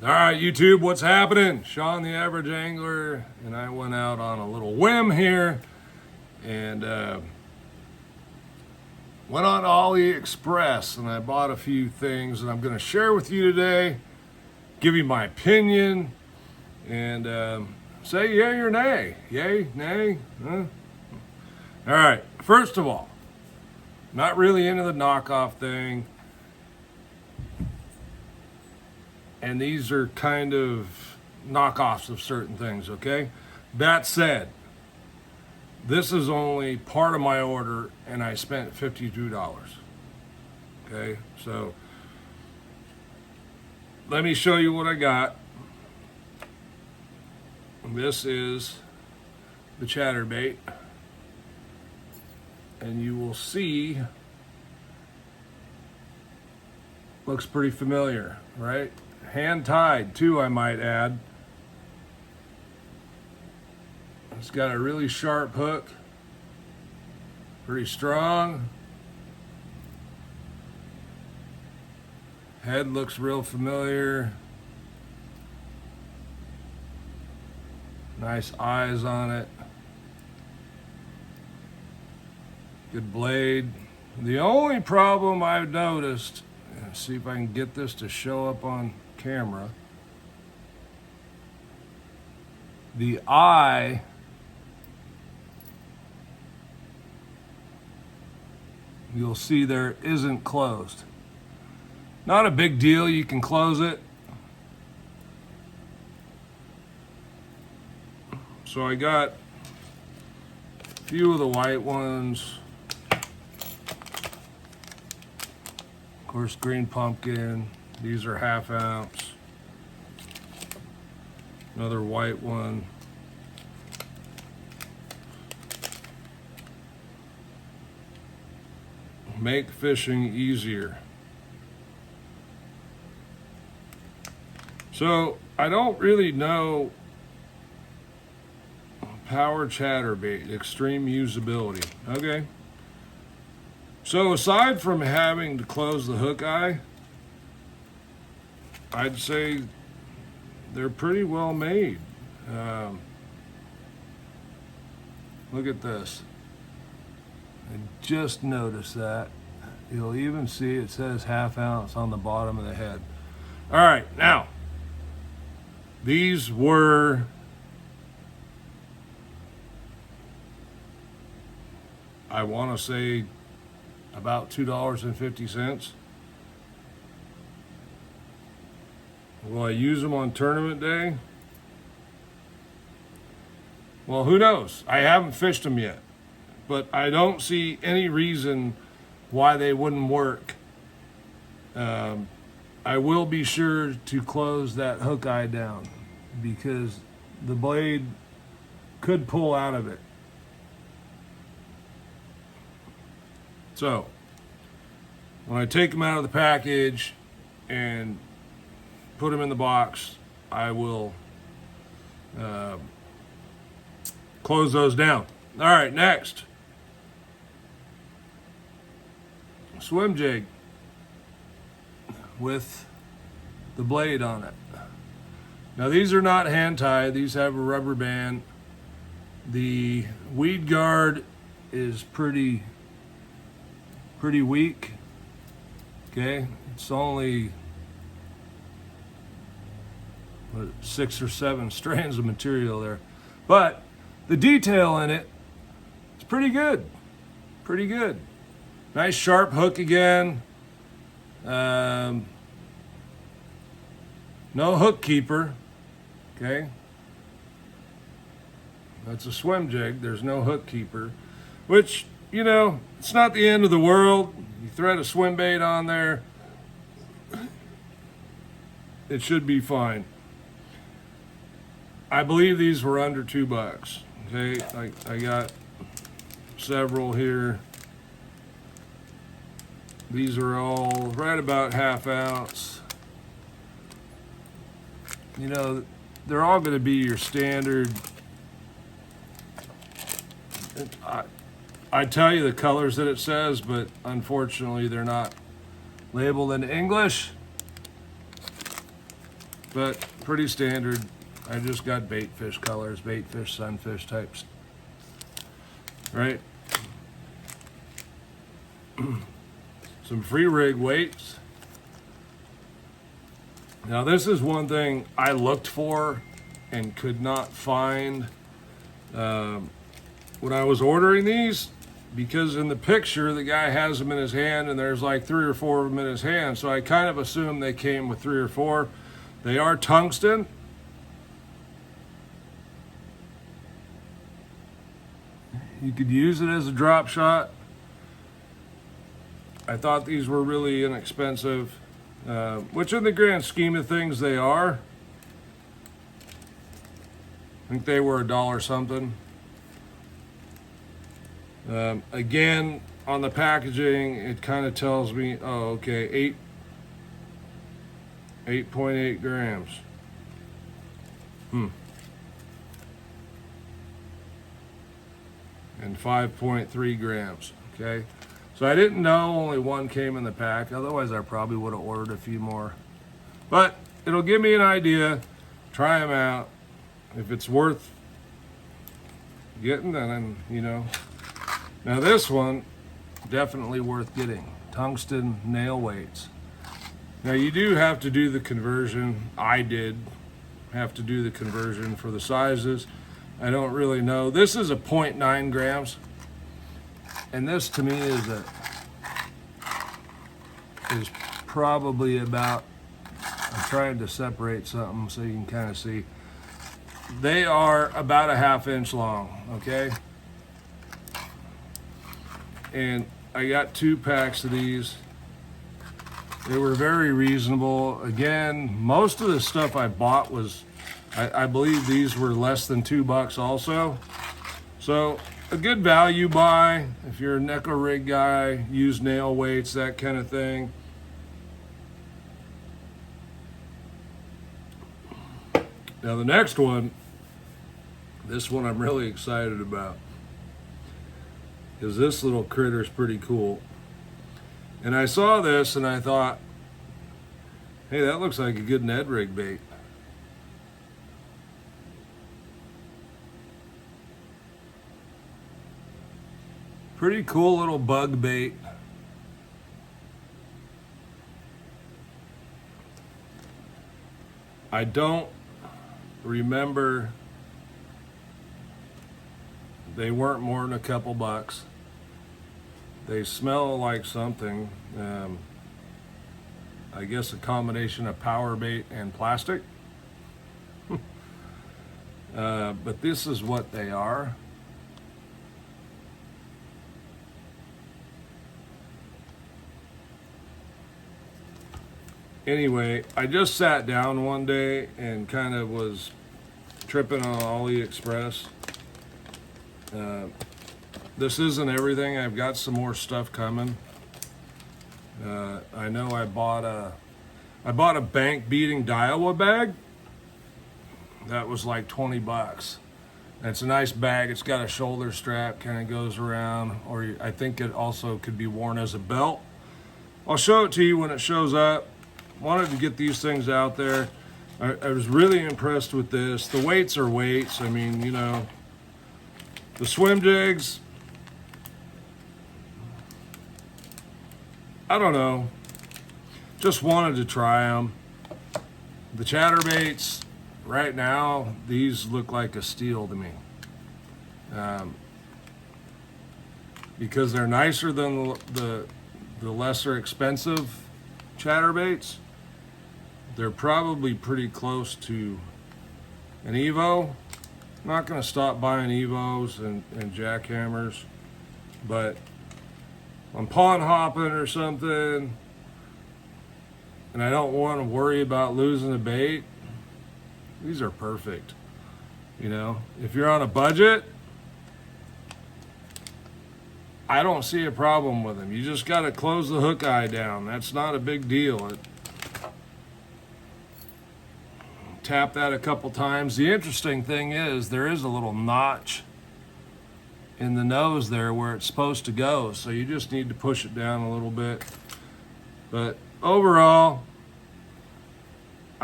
All right, YouTube, what's happening? Sean the Average Angler, and I went out on a little whim here and went on AliExpress and I bought a few things that I'm going to share with you today, give you my opinion, and say yay or nay. Yay, nay, huh? All right, first of all, not really into the knockoff thing. And these are kind of knockoffs of certain things, okay? That said, this is only part of my order and I spent $52. Okay, so let me show you what I got. This is the chatterbait. And you will see, looks pretty familiar, right? Hand tied too, I might add. It's got a really sharp hook, pretty strong. Head looks real familiar. Nice eyes on it. Good blade. The only problem I've noticed, let's see if I can get this to show up on camera. The eye you'll see there isn't closed. Not a big deal, you can close it. So I got a few of the white ones. Of course, green pumpkin. These are 1/2 ounce. Another white one. Make fishing easier. So I don't really know power chatterbait, extreme usability. Okay. So aside from having to close the hook eye, I'd say they're pretty well made. Look at this. I just noticed that. You'll even see it says 1/2 ounce on the bottom of the head. All right, now, these were I want to say about $2.50. Will I use them on tournament day? Well, who knows? I haven't fished them yet, but I don't see any reason why they wouldn't work. I will be sure to close that hook eye down because the blade could pull out of it. So, when I take them out of the package and put them in the box, I will close those down. All right, next. Swim jig with the blade on it. Now these are not hand tied, these have a rubber band. The weed guard is pretty weak. Okay, it's only 6 or 7 strands of material there, but the detail in it is pretty good. Pretty good. Nice sharp hook again. No hook keeper. Okay, that's a swim jig. There's no hook keeper, which, you know, it's not the end of the world. You thread a swim bait on there, it should be fine. I believe these were under $2. Okay, I got several here. These are all right about 1/2 ounce. You know, they're all going to be your standard. I tell you the colors that it says, but unfortunately they're not labeled in English. but pretty standard. I just got bait fish colors, bait fish, sunfish types, right? Some free rig weights. Now this is one thing I looked for and could not find when I was ordering these, because in the picture the guy has them in his hand and there's like 3 or 4 of them in his hand, so I kind of assumed they came with 3 or 4. They are tungsten. You could use it as a drop shot. I thought these were really inexpensive, which in the grand scheme of things they are. I think they were $1 something. Again, on the packaging, it kind of tells me, oh, okay, 8.8 grams. And 5.3 grams, okay? So I didn't know only one came in the pack. Otherwise, I probably would have ordered a few more. But it'll give me an idea. Try them out. If it's worth getting, then, you know. Now this one, definitely worth getting. Tungsten nail weights. Now you do have to do the conversion. I did have to do the conversion for the sizes. I don't really know. This is a 0.9 grams. And this to me is probably about, I'm trying to separate something so you can kind of see. They are about a 1/2 inch long, okay? And I got 2 packs of these. They were very reasonable. Again, most of the stuff I bought was, I believe these were less than $2 also. So a good value buy if you're a Neko rig guy, use nail weights, that kind of thing. Now the next one, this one I'm really excited about, because this little critter is pretty cool. And I saw this and I thought, hey, that looks like a good Ned rig bait. Pretty cool little bug bait. I don't remember, they weren't more than a couple bucks. They smell like something, I guess a combination of power bait and plastic. But this is what they are. Anyway, I just sat down one day and kind of was tripping on AliExpress. This isn't everything. I've got some more stuff coming. I know I bought a bank beating Daiwa bag. That was like $20. And it's a nice bag. It's got a shoulder strap, kind of goes around, or I think it also could be worn as a belt. I'll show it to you when it shows up. Wanted to get these things out there. I was really impressed with this. The weights are weights. I mean, you know, the swim jigs, I don't know. Just wanted to try them. The chatterbaits, right now, these look like a steal to me. Because they're nicer than the lesser expensive chatterbaits. They're probably pretty close to an Evo. I'm not going to stop buying Evos and jackhammers, but I'm pond hopping or something and I don't want to worry about losing a bait, these are perfect. You know, if you're on a budget, I don't see a problem with them. You just got to close the hook eye down. That's not a big deal. Tap that a couple times. The interesting thing is there is a little notch in the nose there where it's supposed to go, so you just need to push it down a little bit. But overall,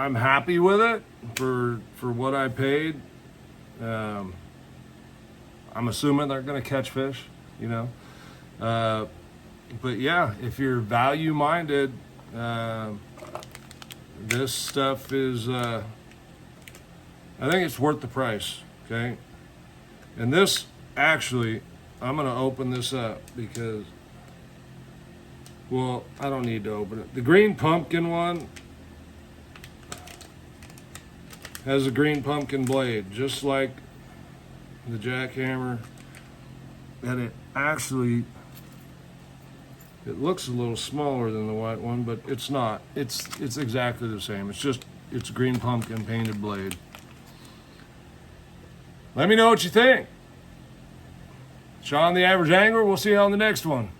I'm happy with it for what I paid. I'm assuming they're going to catch fish, you know. But yeah, if you're value minded, this stuff is, I think it's worth the price, okay? And this, actually, I'm going to open this up because, well, I don't need to open it. The green pumpkin one has a green pumpkin blade, just like the jackhammer. And it actually, it looks a little smaller than the white one, but it's not. It's exactly the same. It's green pumpkin painted blade. Let me know what you think. Sean the Average Angler. We'll see you on the next one.